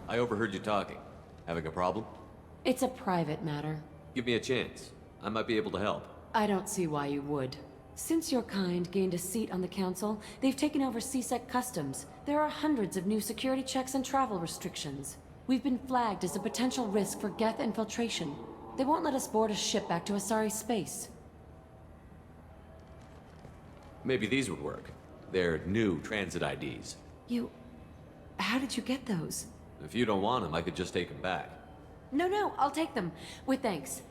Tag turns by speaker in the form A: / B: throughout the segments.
A: I overheard you talking. Having a problem?
B: It's a private matter.
A: Give me a chance. I might be able to help.
B: I don't see why you would. Since your kind gained a seat on the council, they've taken over CSEC customs. There are hundreds of new security checks and travel restrictions. We've been flagged as a potential risk for Geth infiltration. They won't let us board a ship back to Asari space.
A: Maybe these would work. They're new transit IDs.
B: How did you get those?
A: If you don't want them, I could just take them back.
B: No, I'll take them. With thanks.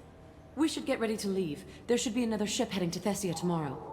B: We should get ready to leave. There should be another ship heading to Thessia tomorrow.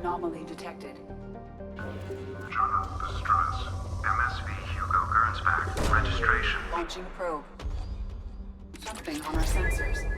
C: Anomaly detected.
D: Journal, this is Travis. MSV Hugo Gernsback. Registration.
C: Launching probe. Something on our sensors.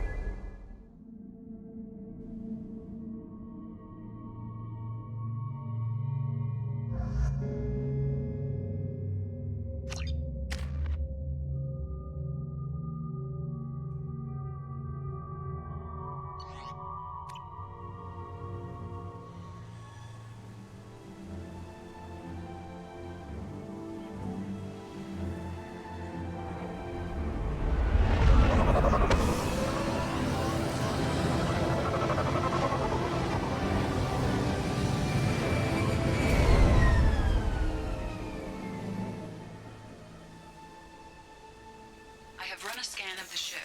E: I have run a scan of the ship.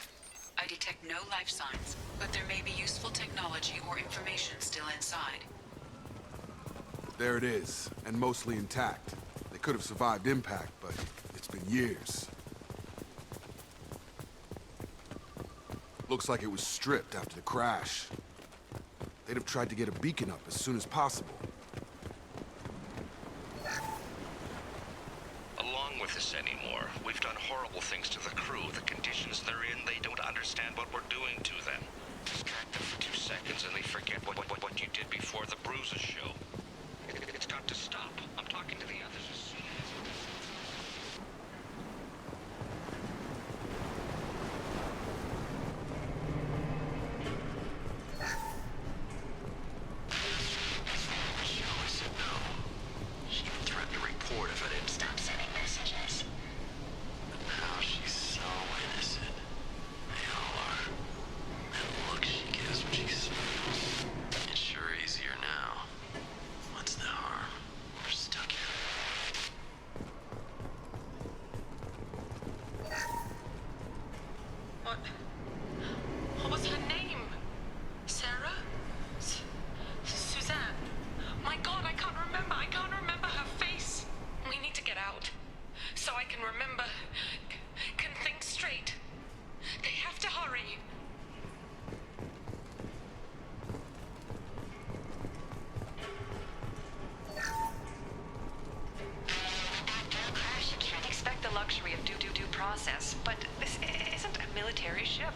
E: I detect no life signs, but there may be useful technology or information still inside.
F: There it is, and mostly intact. They could have survived impact, but it's been years. Looks like it was stripped after the crash. They'd have tried to get a beacon up as soon as possible.
G: Along with this anymore. We've done horrible things to the crew. The conditions they're in, they don't understand what we're doing to them. Distract them for 2 seconds and they forget what you did before the bruises show. It's got to stop. I'm talking to the others as soon as...
E: What was her name? Sarah? Suzanne? My God, I can't remember. I can't remember her face. We need to get out. So I can remember. Can think straight. They have to hurry.
H: After a crash, you can't expect the luxury of due process, but this isn't a military ship.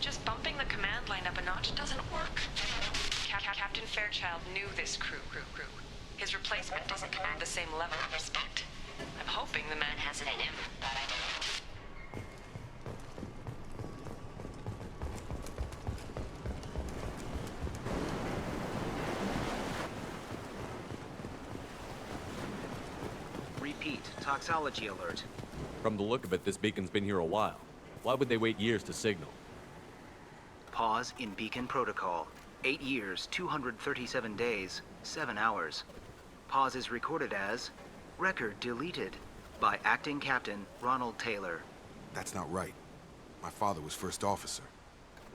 H: Just bumping the command line up a notch doesn't work. Captain Fairchild knew this crew. His replacement doesn't command the same level of respect. I'm hoping the man has it in him, but I don't know.
I: Repeat, toxology alert.
A: From the look of it, this beacon's been here a while. Why would they wait years to signal?
I: Pause in beacon protocol. 8 years, 237 days, 7 hours. Pause is recorded as record deleted by Acting Captain Ronald Taylor.
F: That's not right. My father was first officer.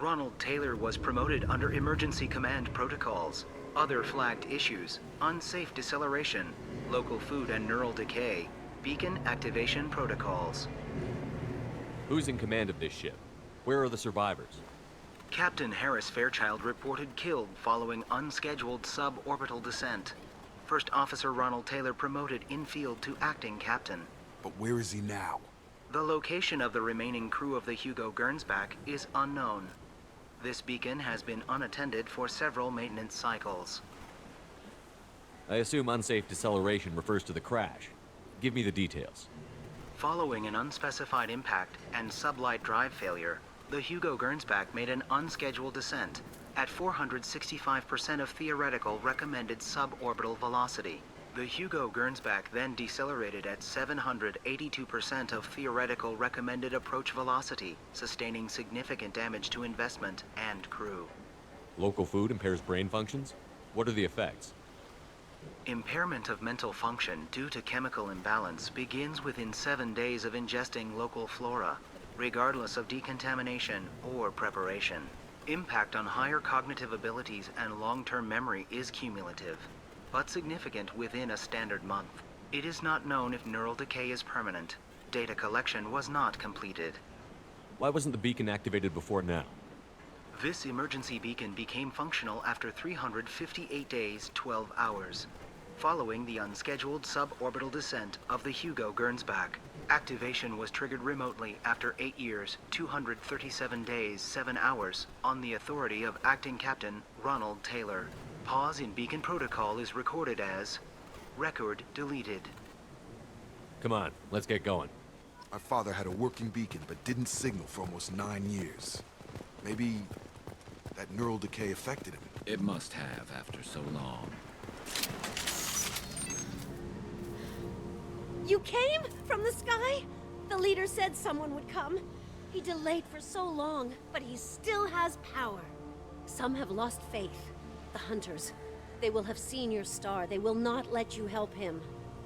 I: Ronald Taylor was promoted under emergency command protocols. Other flagged issues: unsafe deceleration, local food and neural decay, beacon activation protocols.
A: Who's in command of this ship? Where are the survivors?
I: Captain Harris Fairchild reported killed following unscheduled suborbital descent. First Officer Ronald Taylor promoted in-field to acting captain.
F: But where is he now?
I: The location of the remaining crew of the Hugo Gernsback is unknown. This beacon has been unattended for several maintenance cycles.
A: I assume unsafe deceleration refers to the crash. Give me the details.
I: Following an unspecified impact and sublight drive failure, the Hugo Gernsback made an unscheduled descent at 465% of theoretical recommended suborbital velocity. The Hugo Gernsback then decelerated at 782% of theoretical recommended approach velocity, sustaining significant damage to investment and crew.
A: Local food impairs brain functions? What are the effects?
I: Impairment of mental function due to chemical imbalance begins within 7 days of ingesting local flora, regardless of decontamination or preparation. Impact on higher cognitive abilities and long-term memory is cumulative, but significant within a standard month. It is not known if neural decay is permanent. Data collection was not completed.
A: Why wasn't the beacon activated before now?
I: This emergency beacon became functional after 358 days, 12 hours, following the unscheduled suborbital descent of the Hugo Gernsback. Activation was triggered remotely after 8 years, 237 days, 7 hours, on the authority of Acting Captain Ronald Taylor. Pause in beacon protocol is recorded as record deleted.
A: Come on, let's get going.
F: My father had a working beacon but didn't signal for almost 9 years. Maybe that neural decay affected him.
J: It must have after so long.
K: You came? From the sky? The leader said someone would come. He delayed for so long, but he still has power. Some have lost faith. The hunters. They will have seen your star. They will not let you help him.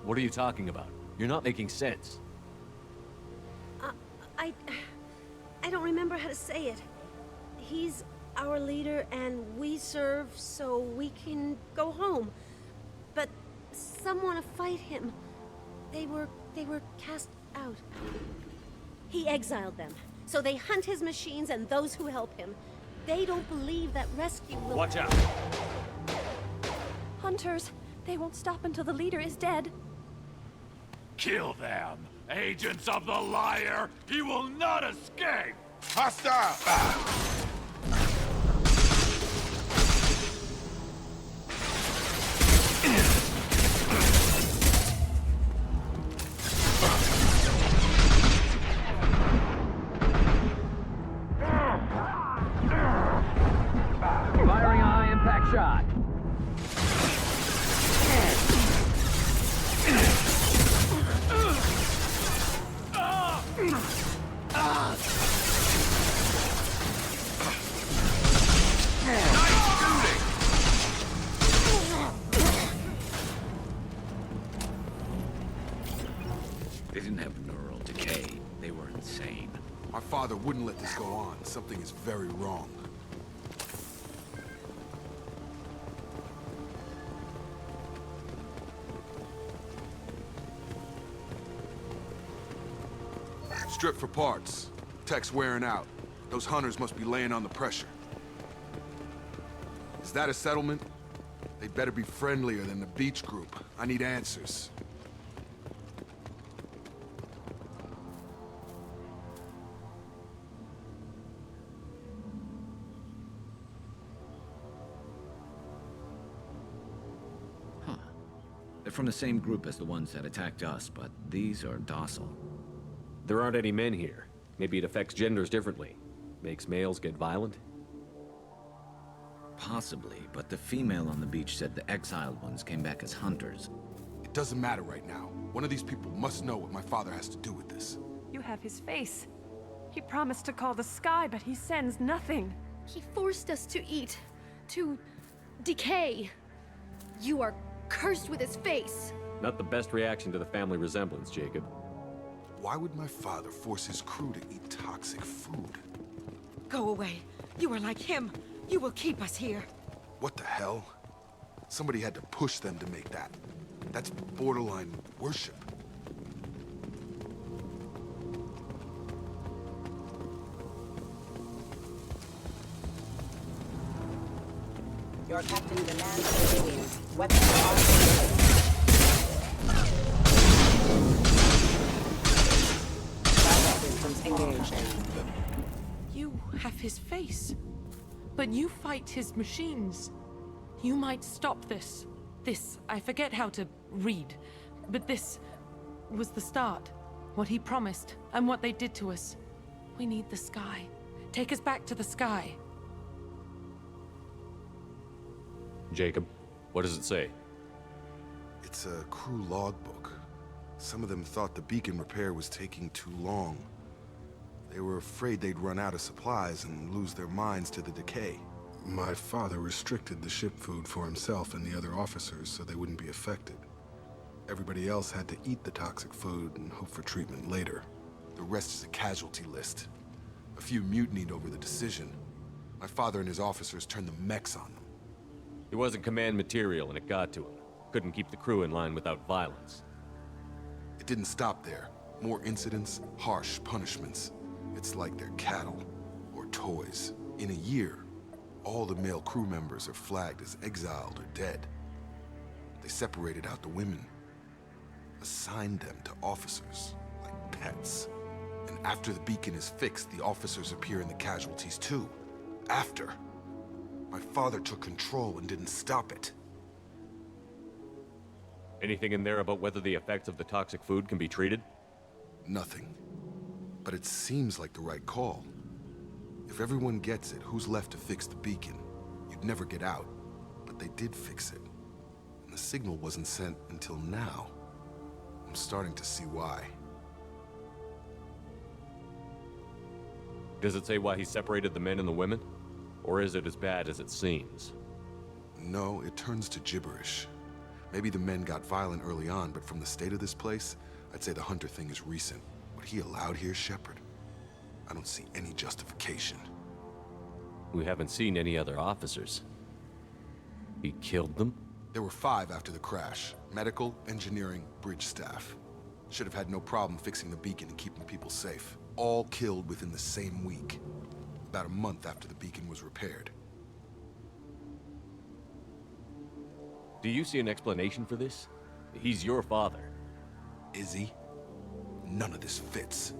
A: What are you talking about? You're not making sense.
K: I don't remember how to say it. He's our leader and we serve so we can go home. But some want to fight him. They were cast out. He exiled them, so they hunt his machines and those who help him. They don't believe that rescue will—
A: Watch out!
K: Hunters, they won't stop until the leader is dead.
L: Kill them! Agents of the liar! He will not escape!
F: Hostile!
J: Firing a high-impact shot. They didn't have neural decay. They were insane.
F: My father wouldn't let this go on. Something is very wrong. Strip for parts. Tech's wearing out. Those hunters must be laying on the pressure. Is that a settlement? They'd better be friendlier than the beach group. I need answers.
J: They're from the same group as the ones that attacked us, but these are docile.
A: There aren't any men here. Maybe it affects genders differently. Makes males get violent?
J: Possibly, but the female on the beach said the exiled ones came back as hunters.
F: It doesn't matter right now. One of these people must know what my father has to do with this.
M: You have his face. He promised to call the sky, but he sends nothing.
K: He forced us to eat, to decay. You are cursed with his face.
A: Not the best reaction to the family resemblance, Jacob.
F: Why would my father force his crew to eat toxic food?
N: Go away. You are like him. You will keep us here.
F: What the hell? Somebody had to push them to make that. That's borderline worship.
O: Your captain demands civilians. Weapons are systems engaged.
E: You have his face. But you fight his machines. You might stop this. This, I forget how to read. But this was the start. What he promised, and what they did to us. We need the sky. Take us back to the sky.
A: Jacob, what does it say?
F: It's a crew logbook. Some of them thought the beacon repair was taking too long. They were afraid they'd run out of supplies and lose their minds to the decay. My father restricted the ship food for himself and the other officers so they wouldn't be affected. Everybody else had to eat the toxic food and hope for treatment later. The rest is a casualty list. A few mutinied over the decision. My father and his officers turned the mechs on them.
A: He wasn't command material and it got to him. Couldn't keep the crew in line without violence.
F: It didn't stop there. More incidents, harsh punishments. It's like they're cattle or toys. In a year, all the male crew members are flagged as exiled or dead. They separated out the women, assigned them to officers like pets. And after the beacon is fixed, the officers appear in the casualties too. After. My father took control and didn't stop it.
A: Anything in there about whether the effects of the toxic food can be treated?
F: Nothing. But it seems like the right call. If everyone gets it, who's left to fix the beacon? You'd never get out. But they did fix it. And the signal wasn't sent until now. I'm starting to see why.
A: Does it say why he separated the men and the women? Or is it as bad as it seems?
F: No, it turns to gibberish. Maybe the men got violent early on, but from the state of this place, I'd say the Hunter thing is recent. What he allowed here, Shepard, I don't see any justification.
A: We haven't seen any other officers. He killed them?
F: There were 5 after the crash. Medical, engineering, bridge staff. Should have had no problem fixing the beacon and keeping people safe. All killed within the same week. About a month after the beacon was repaired.
A: Do you see an explanation for this? He's your father.
F: Is he? None of this fits.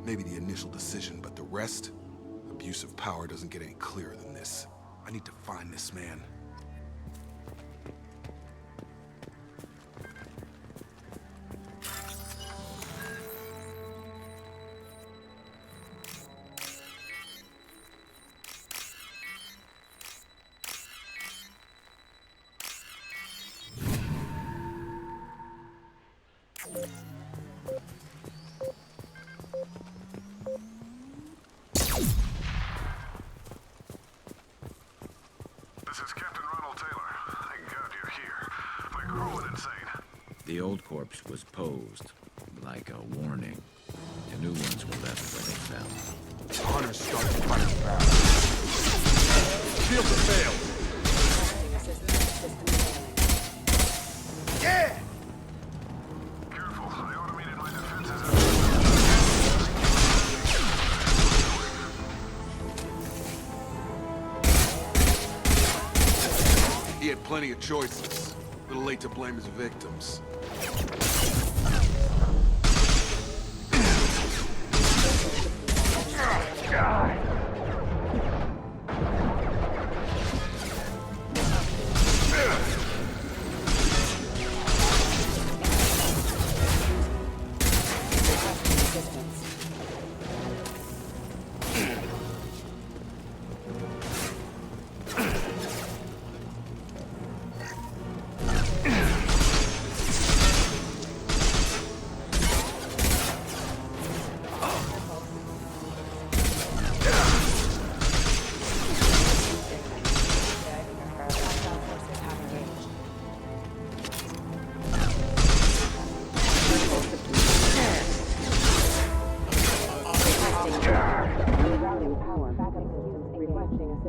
F: Maybe the initial decision, but the rest? Abuse of power doesn't get any clearer than this. I need to find this man.
J: The old corpse was posed, like a warning. The new ones were left where they fell.
F: Hunters started fighting back.
A: Shields have failed!
F: Yeah!
D: Careful, I automated my defenses.
F: He had plenty of choices. A little late to blame his victims.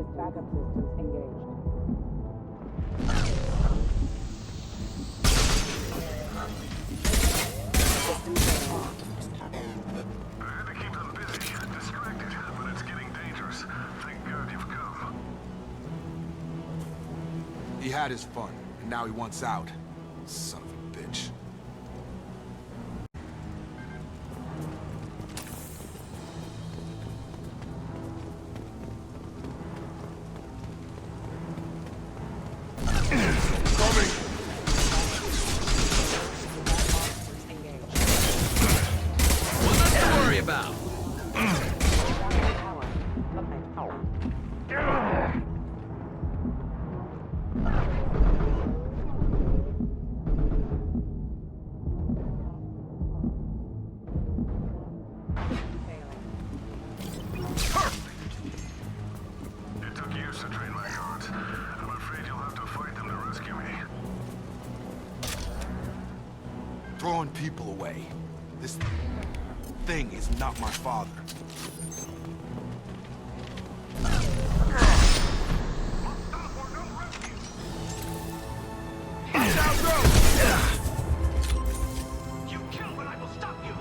O: Separatist backup systems engaged. Systems failed.
D: I had to keep them busy, distracted, but it's getting dangerous. Thank God you've come.
F: He had his fun, and now he wants out. Son of a bitch.
D: It took years to train my guards. I'm afraid you'll have to fight them to rescue me.
F: Throwing people away. This thing is not my father.
L: You kill when I will stop you!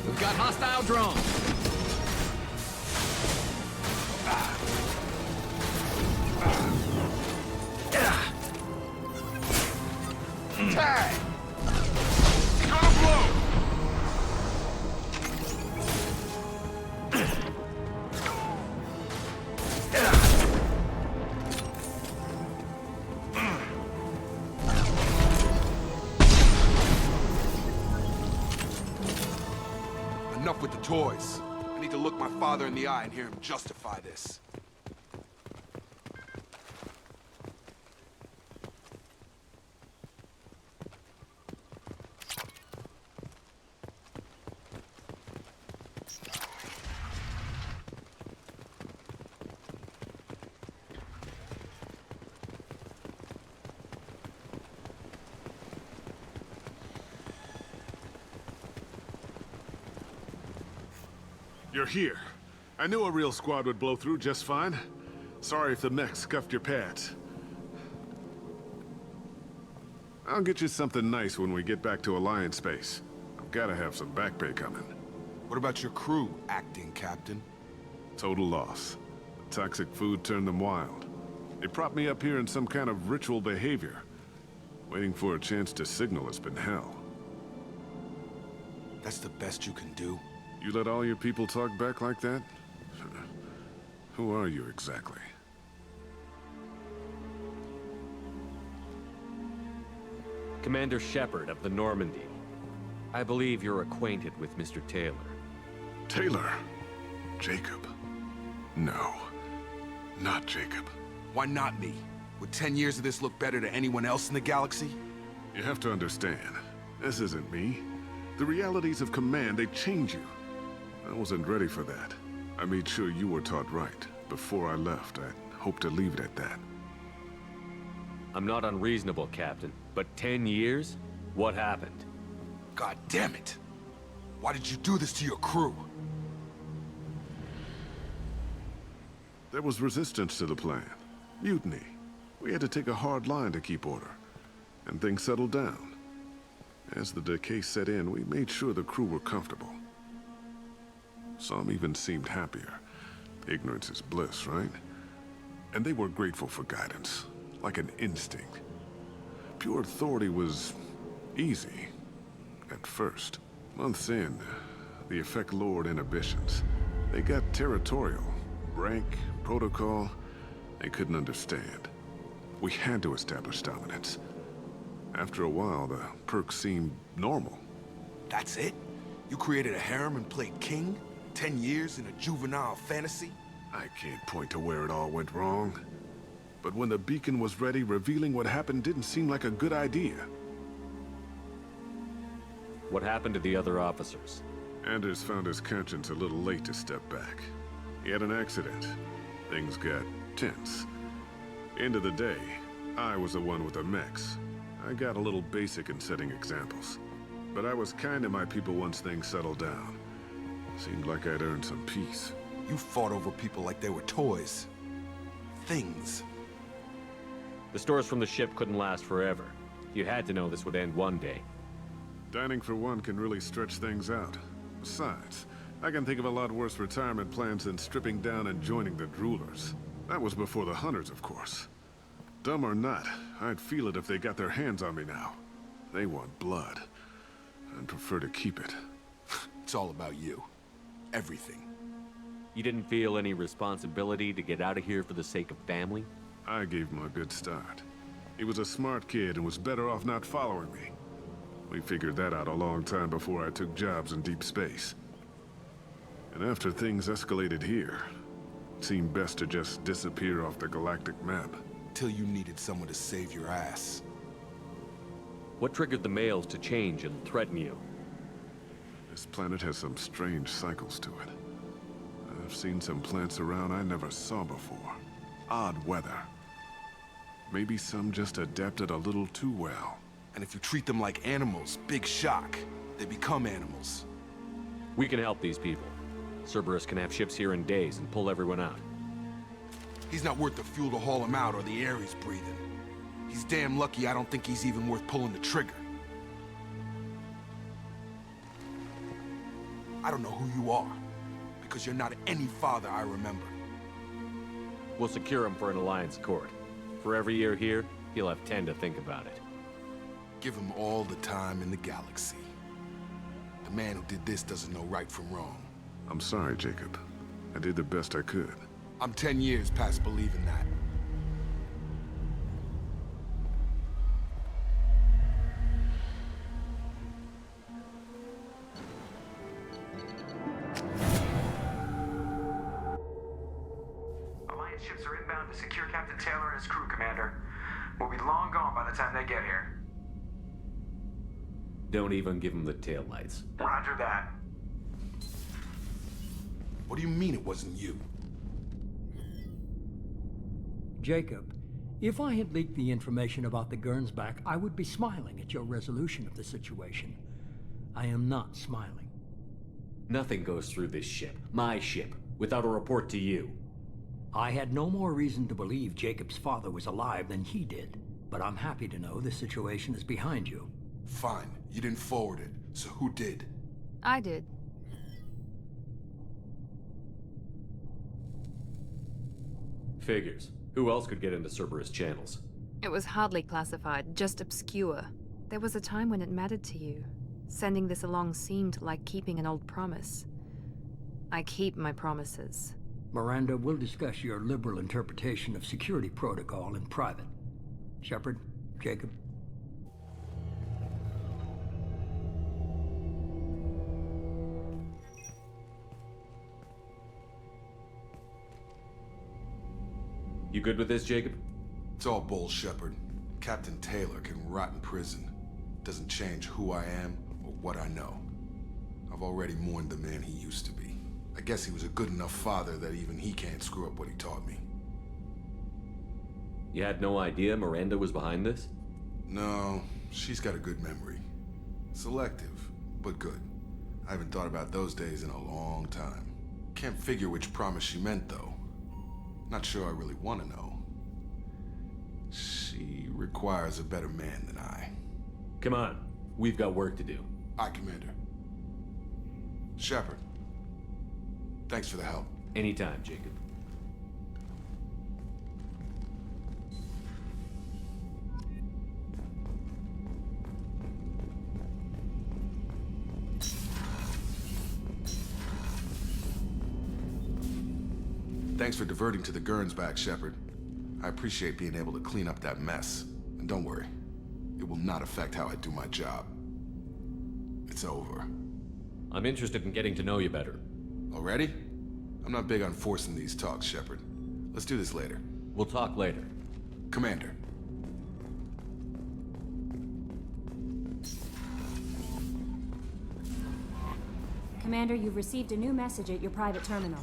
A: We've got hostile drones.
F: Tag! Gonna blow! Enough with the toys. I need to look my father in the eye and hear him justify this.
D: You're here. I knew a real squad would blow through just fine. Sorry if the mech scuffed your pads. I'll get you something nice when we get back to Alliance space. I've gotta have some back pay coming.
F: What about your crew, acting captain?
D: Total loss. The toxic food turned them wild. They propped me up here in some kind of ritual behavior. Waiting for a chance to signal has been hell.
F: That's the best you can do?
D: You let all your people talk back like that? Who are you exactly?
A: Commander Shepard of the Normandy. I believe you're acquainted with Mr. Taylor.
D: Taylor? Jacob? No. Not Jacob.
F: Why not me? Would 10 years of this look better to anyone else in the galaxy?
D: You have to understand, this isn't me. The realities of command, they change you. I wasn't ready for that. I made sure you were taught right. Before I left, I hoped to leave it at that.
A: I'm not unreasonable, Captain, but 10 years? What happened?
F: God damn it! Why did you do this to your crew?
D: There was resistance to the plan. Mutiny. We had to take a hard line to keep order. And things settled down. As the decay set in, we made sure the crew were comfortable. Some even seemed happier. Ignorance is bliss, right? And they were grateful for guidance, like an instinct. Pure authority was easy, at first. Months in, the effect lowered inhibitions. They got territorial. Rank, protocol, they couldn't understand. We had to establish dominance. After a while, the perks seemed normal.
F: That's it? You created a harem and played king? 10 years in a juvenile fantasy?
D: I can't point to where it all went wrong. But when the beacon was ready, revealing what happened didn't seem like a good idea.
A: What happened to the other officers?
D: Anders found his conscience a little late to step back. He had an accident. Things got tense. End of the day, I was the one with the mechs. I got a little basic in setting examples. But I was kind to my people once things settled down. Seemed like I'd earned some peace.
F: You fought over people like they were toys. Things.
A: The stores from the ship couldn't last forever. You had to know this would end one day.
D: Dining for one can really stretch things out. Besides, I can think of a lot worse retirement plans than stripping down and joining the Droolers. That was before the Hunters, of course. Dumb or not, I'd feel it if they got their hands on me now. They want blood. I'd prefer to keep it.
F: It's all about you. Everything.
A: You didn't feel any responsibility to get out of here for the sake of family?
D: I gave him a good start. He was a smart kid and was better off not following me. We figured that out a long time before I took jobs in deep space. And after things escalated here, it seemed best to just disappear off the galactic map.
F: Till you needed someone to save your ass.
A: What triggered the males to change and threaten you?
D: This planet has some strange cycles to it. I've seen some plants around I never saw before. Odd weather. Maybe some just adapted a little too well.
F: And if you treat them like animals, big shock. They become animals.
A: We can help these people. Cerberus can have ships here in days and pull everyone out.
F: He's not worth the fuel to haul him out or the air he's breathing. He's damn lucky I don't think he's even worth pulling the trigger. I don't know who you are, because you're not any father I remember.
A: We'll secure him for an Alliance court. For every year here, he'll have 10 to think about it.
F: Give him all the time in the galaxy. The man who did this doesn't know right from wrong.
D: I'm sorry, Jacob. I did the best I could.
F: I'm 10 years past believing that.
P: Alliance ships are inbound to secure Captain Taylor and his crew, Commander. We'll be long gone by the time they get here.
A: Don't even give him the taillights.
P: Roger that.
F: What do you mean it wasn't you?
Q: Jacob, if I had leaked the information about the Gernsback, I would be smiling at your resolution of the situation. I am not smiling.
A: Nothing goes through this ship, my ship, without a report to you.
Q: I had no more reason to believe Jacob's father was alive than he did, but I'm happy to know the situation is behind you.
F: Fine, you didn't forward it, so who did?
R: I did.
A: Figures. Who else could get into Cerberus channels?
R: It was hardly classified, just obscure. There was a time when it mattered to you. Sending this along seemed like keeping an old promise. I keep my promises.
Q: Miranda, we'll discuss your liberal interpretation of security protocol in private. Shepard, Jacob.
A: You good with this, Jacob?
F: It's all bull, Shepard. Captain Taylor can rot in prison. Doesn't change who I am or what I know. I've already mourned the man he used to be. I guess he was a good enough father that even he can't screw up what he taught me.
A: You had no idea Miranda was behind this?
F: No, she's got a good memory. Selective, but good. I haven't thought about those days in a long time. Can't figure which promise she meant, though. Not sure I really want to know. She requires a better man than I.
A: Come on, we've got work to do.
F: Aye, Commander. Shepard, thanks for the help.
A: Anytime, Jacob.
F: Thanks for diverting to the Gernsback, Shepard. I appreciate being able to clean up that mess. And don't worry, it will not affect how I do my job. It's over.
A: I'm interested in getting to know you better.
F: Already? I'm not big on forcing these talks, Shepard. Let's do this later.
A: We'll talk later.
F: Commander.
S: Commander, you've received a new message at your private terminal.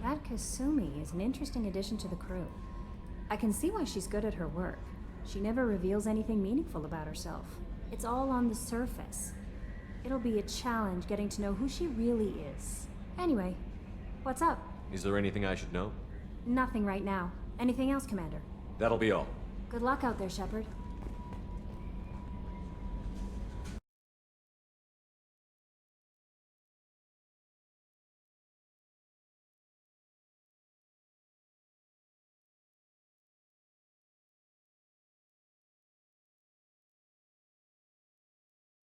S: That Kasumi is an interesting addition to the crew. I can see why she's good at her work. She never reveals anything meaningful about herself. It's all on the surface. It'll be a challenge getting to know who she really is. Anyway, what's up?
A: Is there anything I should know?
S: Nothing right now. Anything else, Commander?
A: That'll be all.
S: Good luck out there, Shepard.